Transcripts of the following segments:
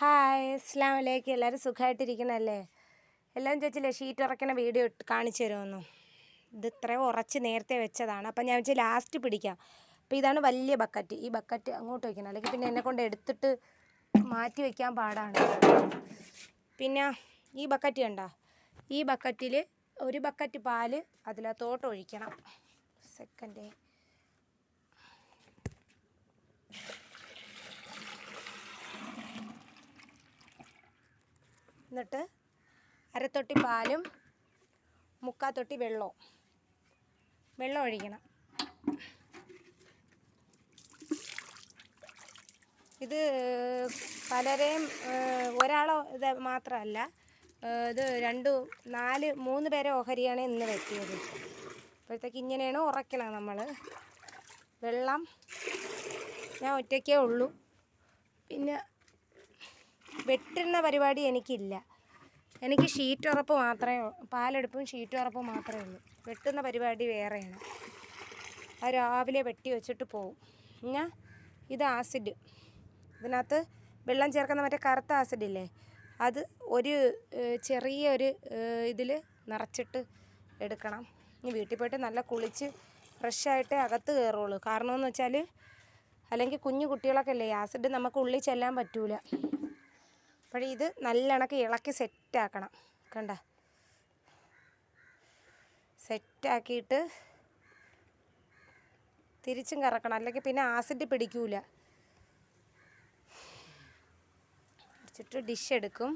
Hi, അസ്സലാമു അലൈക്കും. എല്ലാവരും സുഖമായിട്ടിരിക്കണല്ലേ? എല്ലാവരും ചോദിച്ചില്ലേ ഷീറ്റ് ഉറക്കണ വീഡിയോ കാണിച്ചു തരുമെന്നു. ഇത് ഇത്രയും ഉറച്ച് നേരത്തെ വെച്ചതാണ്. അപ്പം ഞാൻ വെച്ചാൽ ലാസ്റ്റ് പിടിക്കാം. അപ്പോൾ ഇതാണ് വലിയ ബക്കറ്റ്. ഈ ബക്കറ്റ് അങ്ങോട്ട് വയ്ക്കണം, അല്ലെങ്കിൽ പിന്നെ എന്നെക്കൊണ്ട് എടുത്തിട്ട് മാറ്റി വയ്ക്കാൻ പാടാണ്. പിന്നെ ഈ ബക്കറ്റ് കണ്ടോ? ഈ ബക്കറ്റിൽ ഒരു ബക്കറ്റ് പാല് അതിലകത്തോട്ട് ഒഴിക്കണം. സെക്കൻഡ്. എന്നിട്ട് അരത്തൊട്ടി പാലും മുക്കാത്തൊട്ടി വെള്ളം ഒഴിക്കണം. ഇത് പലരെയും ഒരാളോ ഇത് മാത്രമല്ല, ഇത് 3 പേരെ ഓഹരിയാണ് ഇന്ന് വെട്ടിയത്. അപ്പോഴത്തേക്ക് ഇങ്ങനെയാണ് ഉറക്കണം നമ്മൾ. വെള്ളം ഞാൻ ഒറ്റയ്ക്കേ ഉള്ളൂ. പിന്നെ വെട്ടുന്ന പരിപാടി എനിക്കില്ല. എനിക്ക് ഷീറ്റ് ഉറപ്പ് മാത്രമേ, പാലെടുപ്പും ഷീറ്റ് ഉറപ്പും മാത്രമേ ഉള്ളൂ. വെട്ടുന്ന പരിപാടി വേറെയാണ്. അത് രാവിലെ വെട്ടി വെച്ചിട്ട് പോവും. പിന്നെ ഇത് ആസിഡ്. ഇതിനകത്ത് വെള്ളം ചേർക്കുന്ന മറ്റേ കറുത്ത ആസിഡില്ലേ, അത് ഒരു ചെറിയൊരു ഇതിൽ നിറച്ചിട്ട് എടുക്കണം. ഇനി വീട്ടിൽ പോയിട്ട് നല്ല കുളിച്ച് ഫ്രഷായിട്ട് അകത്ത് കയറുള്ളൂ. കാരണമെന്ന് വെച്ചാൽ അല്ലെങ്കിൽ കുഞ്ഞു കുട്ടികളൊക്കെ അല്ലേ, ആസിഡ് നമുക്ക് ഉള്ളിൽ ചെല്ലാൻ പറ്റൂല. അപ്പോൾ ഇത് നല്ല കണക്ക് ഇളക്കി സെറ്റാക്കണം. കണ്ട, സെറ്റാക്കിയിട്ട് തിരിച്ചും കറക്കണം, അല്ലെങ്കിൽ പിന്നെ ആസിഡ് പിടിക്കൂല. വെച്ചിട്ട് ഡിഷ് എടുക്കും.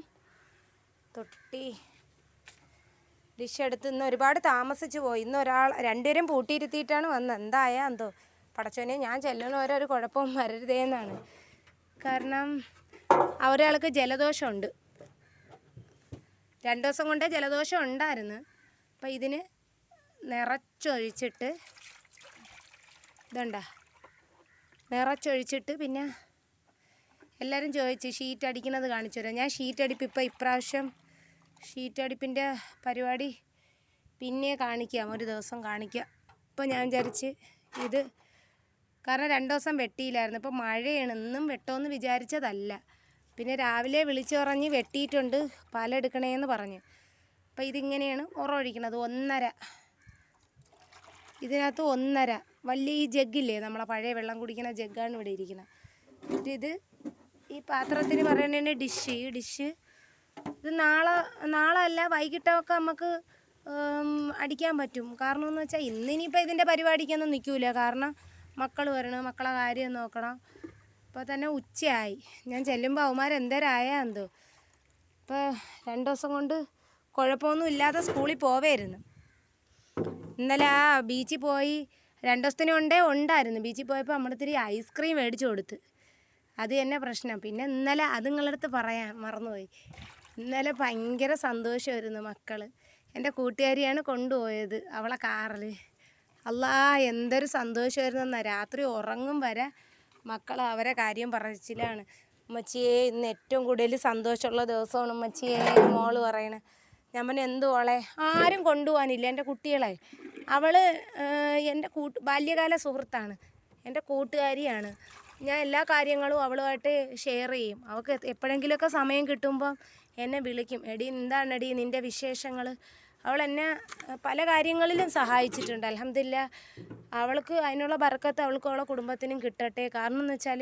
ഡിഷ് എടുത്ത് ഇന്ന് ഒരുപാട് താമസിച്ച് പോയി. ഇന്ന് 2 പൂട്ടിയിരുത്തിയിട്ടാണ് വന്നത്. എന്തായാ എന്തോ പടച്ചോനെ, ഞാൻ ചെല്ലുന്ന ഓരോ കുഴപ്പവും വരരുതേന്നാണ്. കാരണം ഒരാൾക്ക് ജലദോഷമുണ്ട്. 2 ദിവസം കൊണ്ടേ ജലദോഷം ഉണ്ടായിരുന്നു. അപ്പോൾ ഇതിന് നിറച്ചൊഴിച്ചിട്ട് നിറച്ചൊഴിച്ചിട്ട് പിന്നെ എല്ലാവരും ചോദിച്ചു ഷീറ്റ് അടിക്കുന്നത് കാണിച്ചു തരാം. ഞാൻ ഷീറ്റ് അടിപ്പ് ഇപ്രാവശ്യം ഷീറ്റ് അടിപ്പിൻ്റെ പരിപാടി പിന്നെ കാണിക്കാം, ഒരു ദിവസം കാണിക്കാം. ഇപ്പോൾ ഞാൻ വിചാരിച്ച് ഇത്, കാരണം 2 ദിവസം വെട്ടിയില്ലായിരുന്നു. ഇപ്പോൾ മഴയാണ്, ഇന്നും വെട്ടമെന്ന് വിചാരിച്ചതല്ല. പിന്നെ രാവിലെ വിളിച്ചു പറഞ്ഞ് വെട്ടിയിട്ടുണ്ട്, പാലെടുക്കണേന്ന് പറഞ്ഞ്. അപ്പോൾ ഇതിങ്ങനെയാണ് ഒഴിക്കണത്. 1.5, ഇതിനകത്ത് 1.5 വലിയ ഈ ജഗ്ഗില്ലേ, നമ്മളെ പഴയ വെള്ളം കുടിക്കുന്ന ജഗ്ഗാണ് ഇവിടെ ഇരിക്കുന്നത്. എന്നിട്ട് ഇത് ഈ പാത്രത്തിന് പറയണേ ഡിഷ്. ഈ ഡിഷ് ഇത് നാളെ അല്ല വൈകിട്ടൊക്കെ നമുക്ക് അടിക്കാൻ പറ്റും. കാരണം എന്ന് വെച്ചാൽ ഇന്നിനിപ്പോൾ ഇതിൻ്റെ പരിപാടിക്കൊന്നും നിൽക്കില്ല. കാരണം മക്കൾ വരണം, മക്കളെ കാര്യം നോക്കണം. ഇപ്പോൾ തന്നെ ഉച്ചയായി. ഞാൻ ചെല്ലുമ്പോൾ അവന്മാരെന്തരായാ എന്തോ. ഇപ്പോൾ 2 ദിവസം കൊണ്ട് കുഴപ്പമൊന്നും ഇല്ലാതെ സ്കൂളിൽ പോവായിരുന്നു. ഇന്നലെ ബീച്ചിൽ പോയി 2 ദിവസത്തിന് കൊണ്ടേ ഉണ്ടായിരുന്നു. ബീച്ചിൽ പോയപ്പോൾ നമ്മളിത്തിരി ഐസ്ക്രീം മേടിച്ചു കൊടുത്ത്. അത് തന്നെ പ്രശ്നം. പിന്നെ ഇന്നലെ അത് നിങ്ങളടുത്ത് പറയാൻ മറന്നുപോയി. ഇന്നലെ ഭയങ്കര സന്തോഷമായിരുന്നു. മക്കൾ, എൻ്റെ കൂട്ടുകാരിയാണ് കൊണ്ടുപോയത് അവളെ കാറിൽ. അല്ലാ, എന്തൊരു സന്തോഷമായിരുന്നു. രാത്രി ഉറങ്ങും വരെ മക്കൾ അവരെ കാര്യം പറച്ചിലാണ്. ഉമ്മച്ചിയെ ഇന്ന് ഏറ്റവും കൂടുതൽ സന്തോഷമുള്ള ദിവസമാണ് ഉമ്മച്ചിയെ, മോള് പറയണേ. ഞാൻ പറഞ്ഞു എന്തുവോളെ, ആരും കൊണ്ടുപോകാനില്ല എൻ്റെ കുട്ടികളെ. അവൾ എൻ്റെ ബാല്യകാല സുഹൃത്താണ്, എൻ്റെ കൂട്ടുകാരിയാണ്. ഞാൻ എല്ലാ കാര്യങ്ങളും അവളുമായിട്ട് ഷെയർ ചെയ്യും. അവൾക്ക് എപ്പോഴെങ്കിലുമൊക്കെ സമയം കിട്ടുമ്പം എന്നെ വിളിക്കും. എടി എന്താണെടി നിൻ്റെ വിശേഷങ്ങൾ. അവൾ എന്നെ പല കാര്യങ്ങളിലും സഹായിച്ചിട്ടുണ്ട്. അൽഹംദുലില്ലാ, അവൾക്ക് അതിനുള്ള ബർക്കത്ത് അവൾക്കും അവളെ കുടുംബത്തിനും കിട്ടട്ടെ. കാരണം എന്ന് വെച്ചാൽ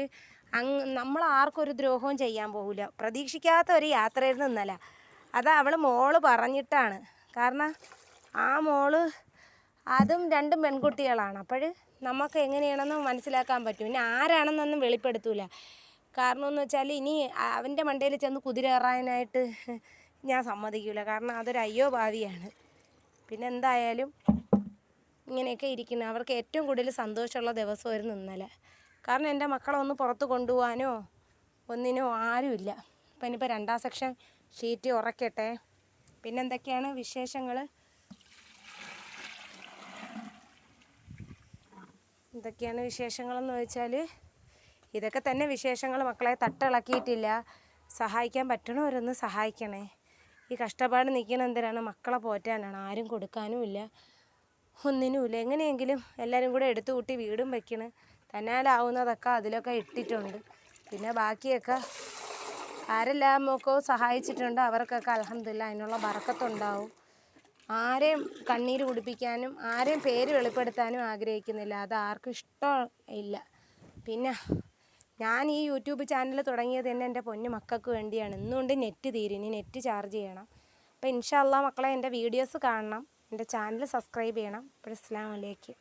നമ്മൾ ആർക്കൊരു ദ്രോഹവും ചെയ്യാൻ പോകില്ല. പ്രതീക്ഷിക്കാത്ത ഒരു യാത്രയായിരുന്നു ഇന്നലെ. അതാ അവൾ മോള് പറഞ്ഞിട്ടാണ്. കാരണം ആ മോള്, അതും 2 പെൺകുട്ടികളാണ്. അപ്പോൾ നമുക്ക് എങ്ങനെയാണെന്ന് മനസ്സിലാക്കാൻ പറ്റും. പിന്നെ ആരാണെന്നൊന്നും വെളിപ്പെടുത്തൂല. കാരണം എന്ന് വെച്ചാൽ ഇനി അവൻ്റെ മണ്ടയിൽ ചെന്ന് കുതിര കയറാനായിട്ട് ഞാൻ സമ്മതിക്കില്ല. കാരണം അതൊരു അയ്യോ ഭാവിയാണ്. പിന്നെ എന്തായാലും ഇങ്ങനെയൊക്കെ ഇരിക്കുന്നു. അവർക്ക് ഏറ്റവും കൂടുതൽ സന്തോഷമുള്ള ദിവസമായിരുന്നു ഇന്നലെ. കാരണം എൻ്റെ മക്കളെ ഒന്ന് പുറത്ത് കൊണ്ടുപോകാനോ ഒന്നിനോ ആരുമില്ല. അപ്പം ഇനിയിപ്പോൾ 2ാം സെക്ഷൻ ഷീറ്റ് ഉറക്കട്ടെ. പിന്നെ എന്തൊക്കെയാണ് വിശേഷങ്ങൾ? എന്തൊക്കെയാണ് വിശേഷങ്ങളെന്ന് ചോദിച്ചാൽ ഇതൊക്കെ തന്നെ വിശേഷങ്ങൾ. മക്കളെ തട്ടിളക്കിയിട്ടില്ല. സഹായിക്കാൻ പറ്റണവരൊന്ന് സഹായിക്കണേ. ഈ കഷ്ടപ്പാട് നിൽക്കുന്ന എന്തിനാണ്? മക്കളെ പോറ്റാനാണ്. ആരും കൊടുക്കാനുമില്ല, ഒന്നിനുമില്ല. എങ്ങനെയെങ്കിലും എല്ലാവരും കൂടെ എടുത്തു കൂട്ടി വീടും വയ്ക്കണം. തന്നാലാവുന്നതൊക്കെ അതിലൊക്കെ ഇട്ടിട്ടുണ്ട്. പിന്നെ ബാക്കിയൊക്കെ ആരെല്ലാമൊക്കെ സഹായിച്ചിട്ടുണ്ടോ അവർക്കൊക്കെ അൽഹംദുലില്ലാ അതിനുള്ള ബറക്കത്തുണ്ടാവും. ആരെയും കണ്ണീര് കുടിപ്പിക്കാനും ആരെയും പേര് വെളിപ്പെടുത്താനും ആഗ്രഹിക്കുന്നില്ല. അത് ആർക്കും ഇഷ്ടം ഇല്ല. പിന്നെ ഞാൻ ഈ യൂട്യൂബ് ചാനൽ തുടങ്ങിയത് തന്നെ എൻ്റെ പൊന്നു മക്കൾക്ക് വേണ്ടിയാണ്. ഇന്നുകൊണ്ട് നെറ്റ് തീരും, ഇനി നെറ്റ് ചാർജ് ചെയ്യണം. അപ്പോൾ ഇൻഷാ അല്ലാഹ് മക്കളെ എൻ്റെ വീഡിയോസ് കാണണം, എൻ്റെ ചാനൽ സബ്സ്ക്രൈബ് ചെയ്യണം. അപ്പോൾ അസ്സലാമു അലൈക്കും.